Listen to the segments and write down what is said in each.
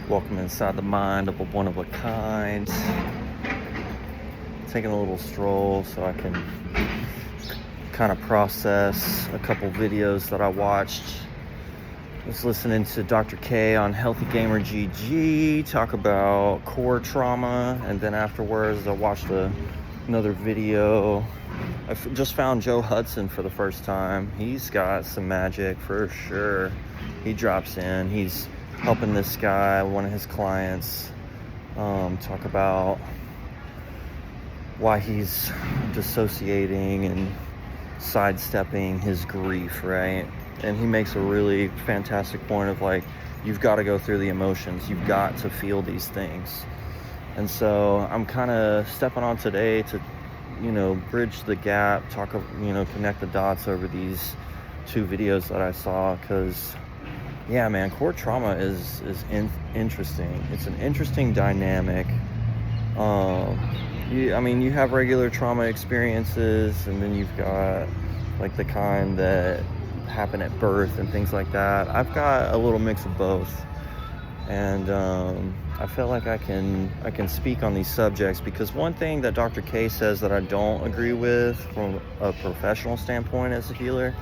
Welcome inside the mind of a one of a kind. Taking a little stroll so I can kind of process a couple videos that I watched. I was listening to Dr. K on Healthy Gamer GG talk about core trauma, and then afterwards I watched another video. I just found Joe Hudson for the first time. He's got some magic for sure. He drops in. He's helping this guy, one of his clients, talk about why he's dissociating and sidestepping his grief, right? And he makes a really fantastic point of like, you've got to go through the emotions. You've got to feel these things. And so I'm kind of stepping on today to, bridge the gap, connect the dots over these two videos that I saw, because yeah, man, core trauma is interesting. It's an interesting dynamic. You have regular trauma experiences, and then you've got like the kind that happen at birth and things like that. I've got a little mix of both, and I feel like I can speak on these subjects, because one thing that Dr. K says that I don't agree with from a professional standpoint as a healer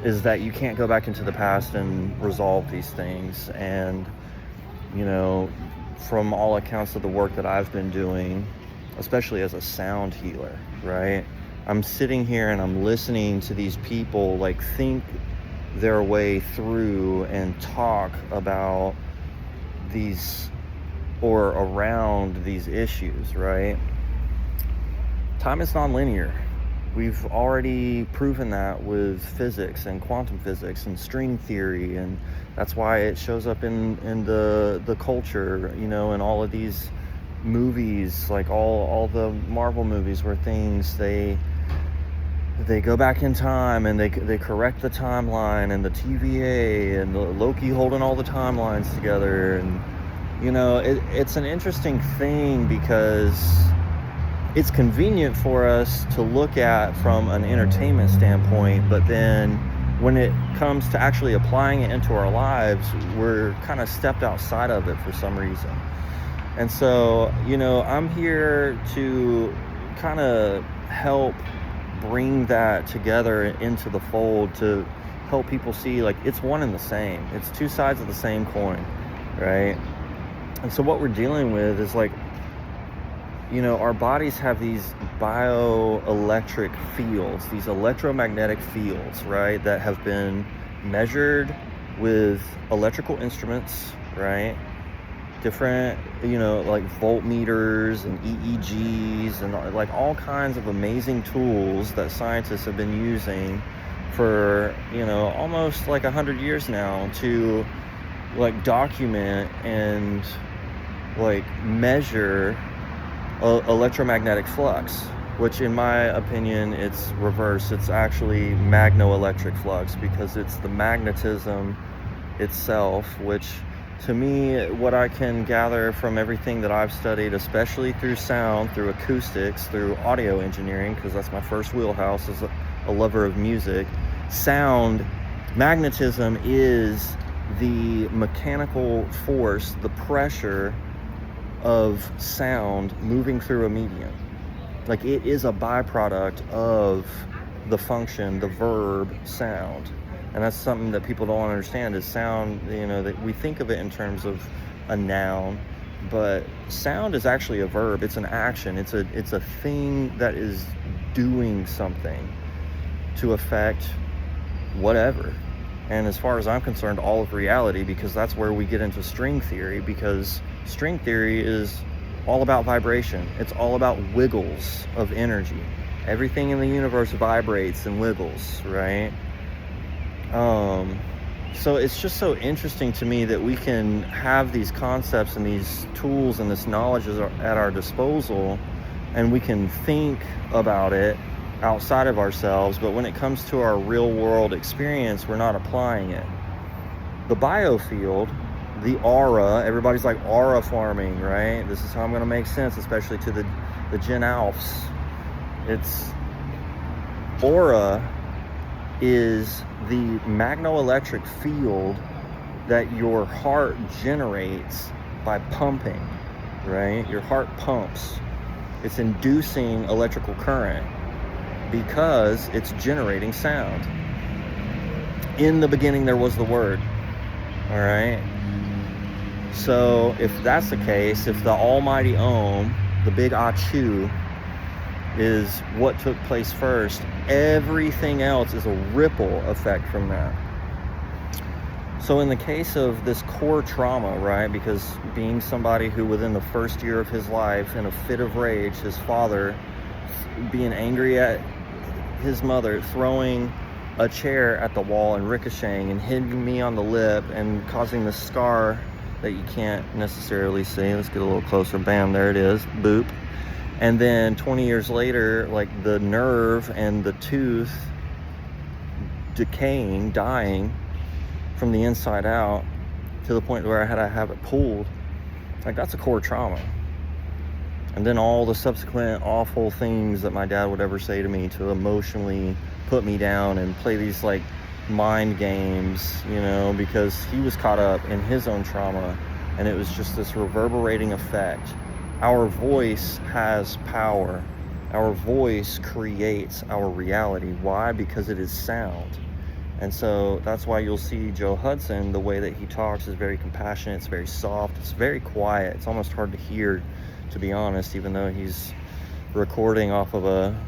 is that you can't go back into the past and resolve these things. And from all accounts of the work that I've been doing, especially as a sound healer, right, I'm sitting here and I'm listening to these people like think their way through and talk about these or around these issues, right? Time is non-linear. We've already proven that with physics and quantum physics and string theory, and that's why it shows up in the culture, in all of these movies, like all the Marvel movies, where things they go back in time and they correct the timeline, and the TVA and the Loki holding all the timelines together. And it's an interesting thing because it's convenient for us to look at from an entertainment standpoint, but then when it comes to actually applying it into our lives, we're kind of stepped outside of it for some reason. And so, I'm here to kind of help bring that together into the fold, to help people see like it's one and the same. It's two sides of the same coin, right? And so what we're dealing with is like, our bodies have these bioelectric fields, these electromagnetic fields, right, that have been measured with electrical instruments, right? Different, like voltmeters and EEGs and like all kinds of amazing tools that scientists have been using for, almost like 100 years now to like document and like measure electromagnetic flux, which in my opinion it's reverse. It's actually magnoelectric flux, because it's the magnetism itself, which to me, what I can gather from everything that I've studied, especially through sound, through acoustics, through audio engineering, because that's my first wheelhouse as a lover of music, sound, magnetism is the mechanical force, the pressure of sound moving through a medium. Like, it is a byproduct of the function, the verb sound. And that's something that people don't understand is sound, that we think of it in terms of a noun, but sound is actually a verb. It's an action. It's a thing that is doing something to affect whatever. And as far as I'm concerned, all of reality, because that's where we get into string theory, because string theory is all about vibration. It's all about wiggles of energy. Everything in the universe vibrates and wiggles, right? So it's just so interesting to me that we can have these concepts and these tools and this knowledge at our disposal, and we can think about it outside of ourselves, but when it comes to our real world experience, we're not applying it. The biofield, the aura, everybody's like aura farming, right? This is how I'm going to make sense, especially to the Gen Alphs. It's aura is the magnoelectric field that your heart generates by pumping, right? Your heart pumps. It's inducing electrical current because it's generating sound. In the beginning, there was the Word, all right? So if that's the case, if the almighty Om, the big Achu, is what took place first, everything else is a ripple effect from that. So in the case of this core trauma, right, because being somebody who within the first year of his life, in a fit of rage, his father being angry at his mother, throwing a chair at the wall and ricocheting and hitting me on the lip and causing the scar that you can't necessarily see. Let's get a little closer. Bam, there it is. Boop. And then 20 years later, like the nerve and the tooth decaying, dying from the inside out to the point where I had to have it pulled. Like, that's a core trauma. And then all the subsequent awful things that my dad would ever say to me to emotionally put me down and play these like mind games, you know, because he was caught up in his own trauma, and it was just this reverberating effect. Our voice has power. Our voice creates our reality. Why? Because it is sound. And so that's why you'll see Joe Hudson, the way that he talks is very compassionate, it's very soft, it's very quiet. It's almost hard to hear, to be honest, even though he's recording off of a,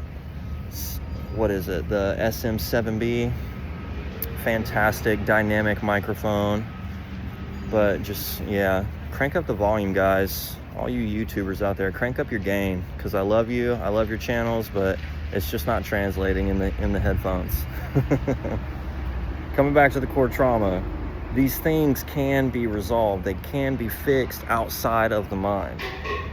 what is it, the SM7B. Fantastic dynamic microphone. But just, yeah, crank up the volume, guys. All you YouTubers out there, crank up your gain, because I love you, I love your channels, but it's just not translating in the headphones. Coming back to the core trauma, these things can be resolved. They can be fixed outside of the mind,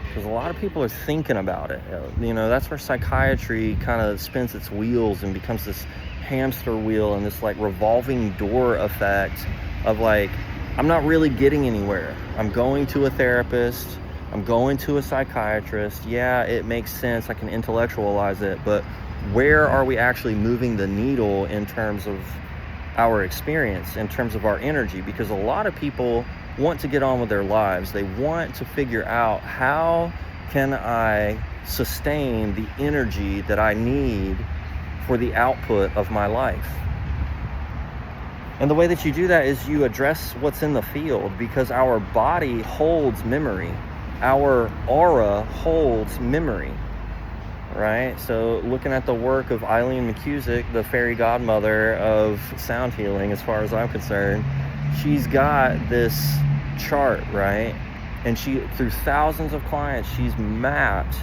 because a lot of people are thinking about it. You know, that's where psychiatry kind of spins its wheels and becomes this hamster wheel and this like revolving door effect of like, I'm not really getting anywhere. I'm going to a therapist, I'm going to a psychiatrist. Yeah, it makes sense, I can intellectualize it, but where are we actually moving the needle in terms of our experience, in terms of our energy? Because a lot of people want to get on with their lives. They want to figure out, how can I sustain the energy that I need for the output of my life? And the way that you do that is you address what's in the field, because our body holds memory. Our aura holds memory, right? So looking at the work of Eileen McCusick, the fairy godmother of sound healing, as far as I'm concerned, she's got this chart, right? And she, through thousands of clients, she's mapped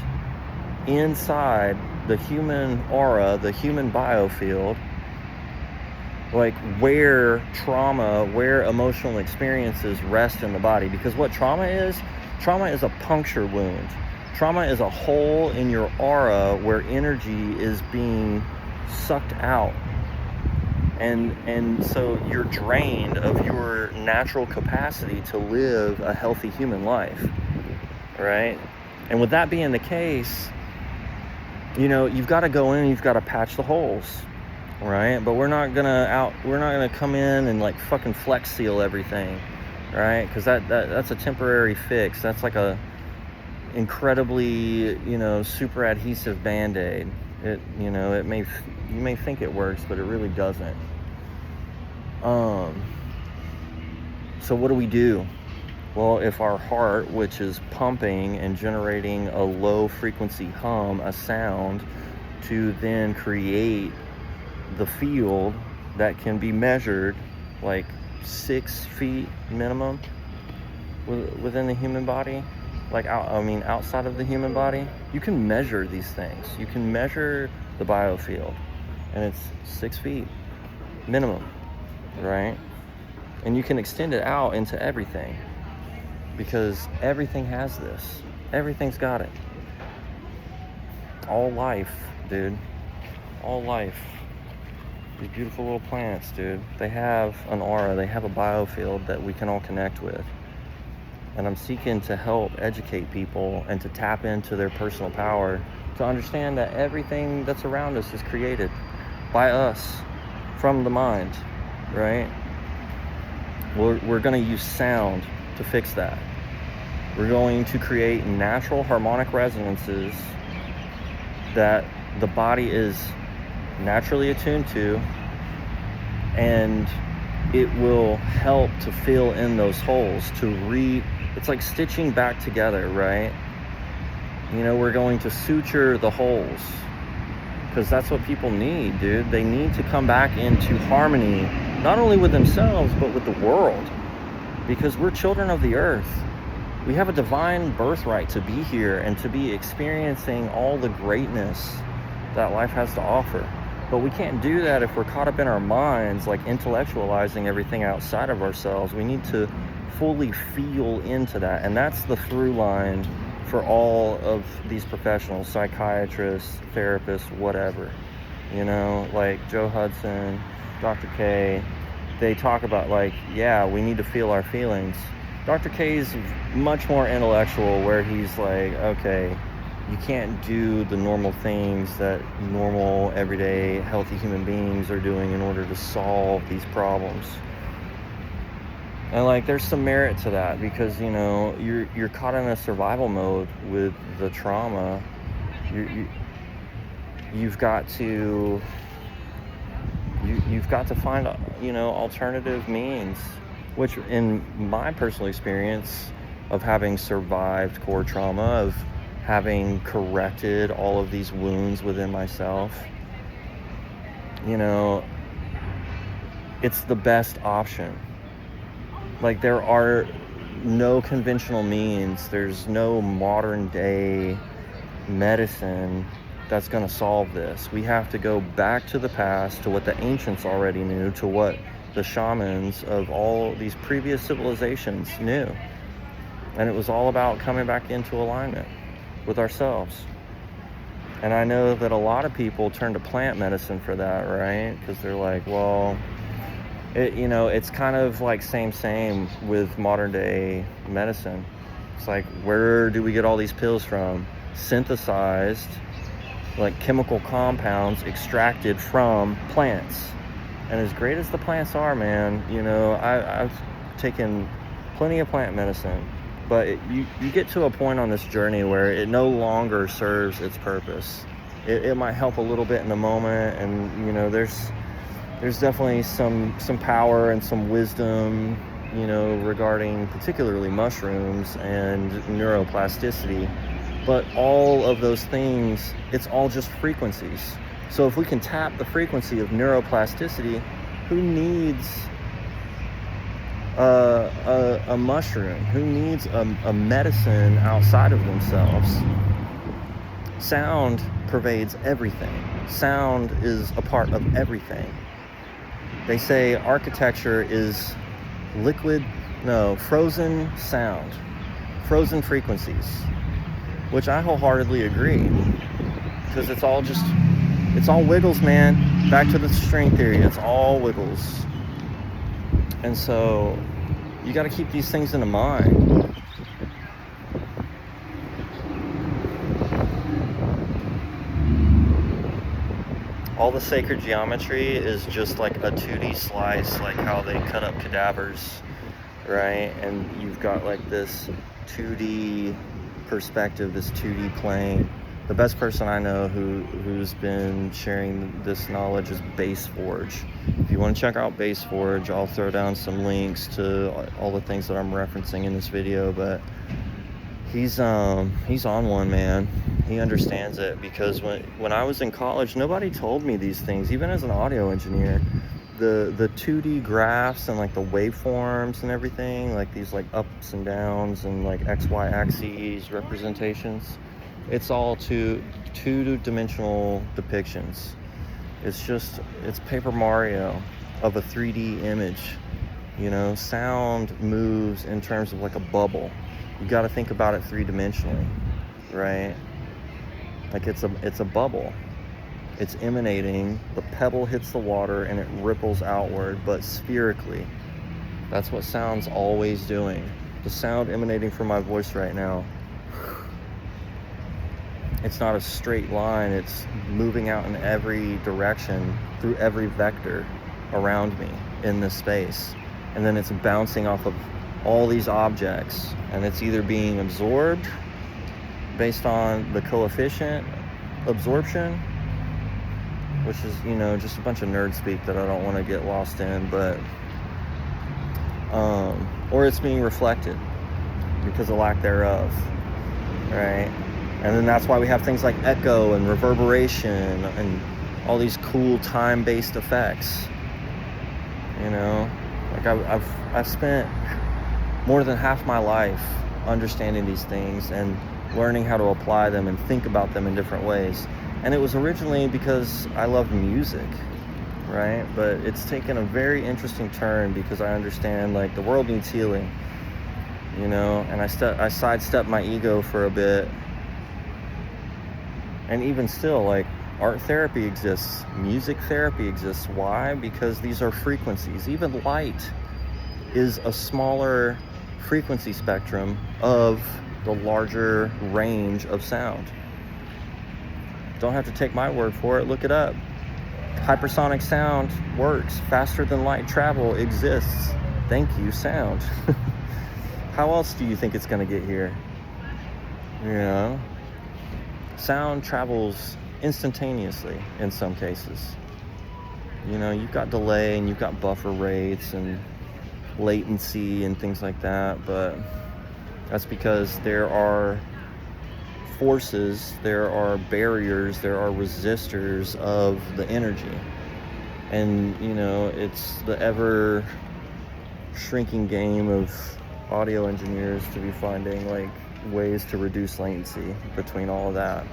inside the human aura, the human biofield, like where trauma, where emotional experiences rest in the body. Because what trauma is a puncture wound. Trauma is a hole in your aura where energy is being sucked out. And so you're drained of your natural capacity to live a healthy human life, right? And with that being the case, you know, you've got to go in and you've got to patch the holes, right? But we're not gonna come in and like fucking flex seal everything, right? Because that's a temporary fix. That's like a incredibly, you know, super adhesive band-aid. It, you know, you may think it works, but it really doesn't. So what do we do? Well, if our heart, which is pumping and generating a low frequency hum, a sound, to then create the field that can be measured like 6 feet minimum within the human body, like outside of the human body, you can measure these things. You can measure the biofield, and it's 6 feet minimum, right? And you can extend it out into everything, because everything has this. Everything's got it. All life, dude. All life. These beautiful little plants, dude. They have an aura. They have a biofield that we can all connect with. And I'm seeking to help educate people and to tap into their personal power, to understand that everything that's around us is created by us from the mind, right? We're going to use sound to fix that. We're going to create natural harmonic resonances that the body is naturally attuned to, and it will help to fill in those holes, it's like stitching back together, right? You know, we're going to suture the holes, because that's what people need, dude. They need to come back into harmony, not only with themselves, but with the world, because we're children of the earth. We have a divine birthright to be here and to be experiencing all the greatness that life has to offer. But we can't do that if we're caught up in our minds, like intellectualizing everything outside of ourselves. We need to fully feel into that. And that's the through line for all of these professionals, psychiatrists, therapists, whatever. You know, like Joe Hudson, Dr. K, they talk about like, yeah, we need to feel our feelings. Dr. K's much more intellectual, where he's like, okay, you can't do the normal things that normal, everyday, healthy human beings are doing in order to solve these problems. And like, there's some merit to that, because, you know, you're caught in a survival mode with the trauma. You've got to find, you know, alternative means, which in my personal experience of having survived core trauma, of having corrected all of these wounds within myself, you know, it's the best option. Like, there are no conventional means. There's no modern day medicine that's going to solve this. We have to go back to the past, to what the ancients already knew, to what the shamans of all these previous civilizations knew. And it was all about coming back into alignment with ourselves. And I know that a lot of people turn to plant medicine for that, right? Because they're like, well, you know, it's kind of like same with modern day medicine. It's like, where do we get all these pills from? Synthesized, like chemical compounds extracted from plants. And as great as the plants are, man, you know, I've taken plenty of plant medicine, but you get to a point on this journey where it no longer serves its purpose. It might help a little bit in the moment, and, you know, there's definitely some power and some wisdom, you know, regarding particularly mushrooms and neuroplasticity. But all of those things, it's all just frequencies. So if we can tap the frequency of neuroplasticity, who needs a mushroom? Who needs a medicine outside of themselves? Sound pervades everything. Sound is a part of everything. They say architecture is frozen sound, frozen frequencies, which I wholeheartedly agree, because it's all wiggles, man. Back to the string theory, it's all wiggles. And so you got to keep these things in mind. All the sacred geometry is just like a 2D slice, like how they cut up cadavers, right? And you've got like this 2D perspective, this 2D plane. The best person I know who's been sharing this knowledge is Baseforge. If you want to check out Baseforge, I'll throw down some links to all the things that I'm referencing in this video, but he's on one, man. He understands it, because when I was in college, nobody told me these things, even as an audio engineer. The 2D graphs and like the waveforms and everything, like these like ups and downs and like XY axes representations, it's all two-dimensional depictions. It's Paper Mario of a 3D image. You know, sound moves in terms of like a bubble. You got to think about it three-dimensionally, right? Like it's a bubble. It's emanating, the pebble hits the water and it ripples outward, but spherically. That's what sound's always doing. The sound emanating from my voice right now, it's not a straight line. It's moving out in every direction through every vector around me in this space. And then it's bouncing off of all these objects, and it's either being absorbed based on the coefficient absorption, which is, just a bunch of nerd speak that I don't want to get lost in, but or it's being reflected because of lack thereof, right? And then that's why we have things like echo and reverberation and all these cool time-based effects. Like I've spent more than half my life understanding these things and learning how to apply them and think about them in different ways. And it was originally because I loved music, right? But it's taken a very interesting turn because I understand, like, the world needs healing, and I sidestepped my ego for a bit. And even still, like, art therapy exists, music therapy exists. Why? Because these are frequencies. Even light is a smaller frequency spectrum of the larger range of sound. Don't have to take my word for it. Look it up. Hypersonic sound works. Faster than light travel exists. Thank you, sound. How else do you think it's going to get here? Sound travels instantaneously in some cases. You've got delay and you've got buffer rates and latency and things like that, but that's because there are forces, there are barriers, there are resistors of the energy. And, it's the ever shrinking game of audio engineers to be finding, like, ways to reduce latency between all of that.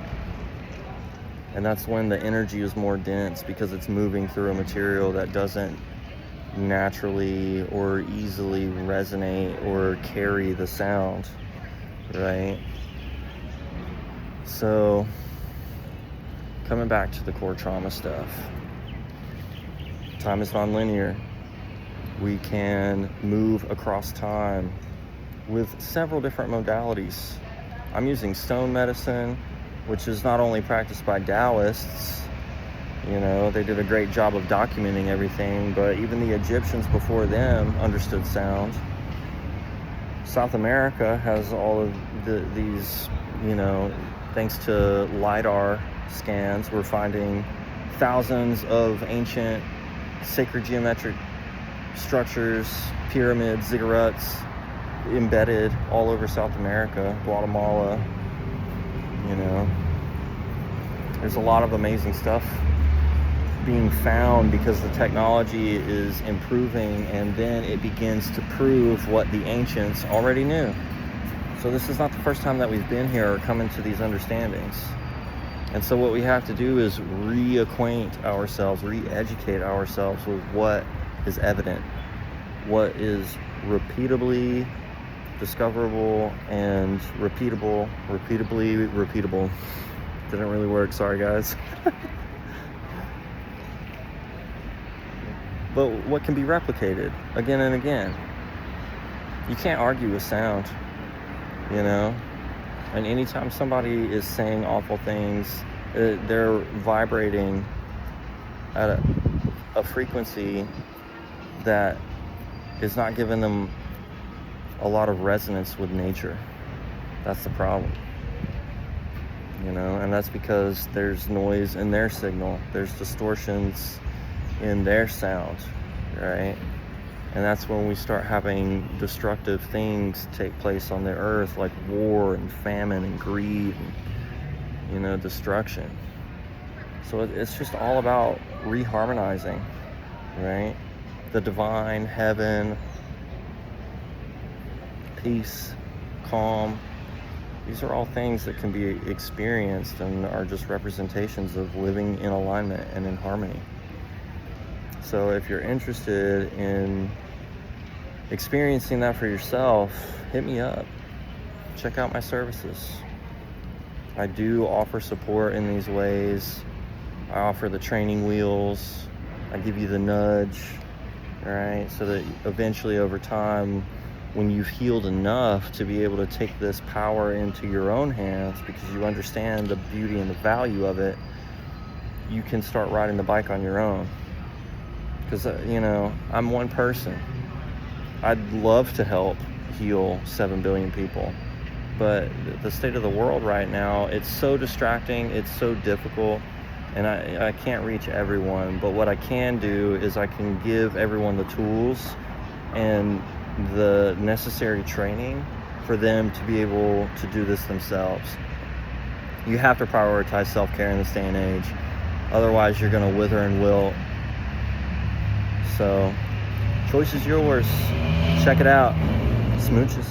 And that's when the energy is more dense because it's moving through a material that doesn't naturally or easily resonate or carry the sound, right? So, coming back to the core trauma stuff, time is non-linear. We can move across time with several different modalities. I'm using stone medicine, which is not only practiced by Taoists. They did a great job of documenting everything, but even the Egyptians before them understood sound. South America has all of these, thanks to LiDAR scans, we're finding thousands of ancient sacred geometric structures, pyramids, ziggurats, embedded all over South America, Guatemala. There's a lot of amazing stuff being found because the technology is improving, and then it begins to prove what the ancients already knew. So this is not the first time that we've been here or come into these understandings. And so what we have to do is reacquaint ourselves, re-educate ourselves with what is evident, what is repeatably discoverable and repeatable. Didn't really work, sorry guys. But what can be replicated again and again. You can't argue with sound, and anytime somebody is saying awful things, they're vibrating at a frequency that is not giving them a lot of resonance with nature. That's the problem. And that's because there's noise in their signal. There's distortions in their sound, right? And that's when we start having destructive things take place on the earth, like war and famine and greed and, destruction. So it's just all about reharmonizing, right? The divine, heaven, peace, calm. These are all things that can be experienced and are just representations of living in alignment and in harmony. So if you're interested in experiencing that for yourself, hit me up. Check out my services. I do offer support in these ways. I offer the training wheels. I give you the nudge, right? So that eventually over time, when you've healed enough to be able to take this power into your own hands because you understand the beauty and the value of it, you can start riding the bike on your own. Because, I'm one person. I'd love to help heal 7 billion people. But the state of the world right now, it's so distracting, it's so difficult, and I can't reach everyone. But what I can do is I can give everyone the tools and the necessary training for them to be able to do this themselves. You have to prioritize self-care in this day and age. Otherwise, you're going to wither and wilt. So, choice is yours. Check it out. Smooches.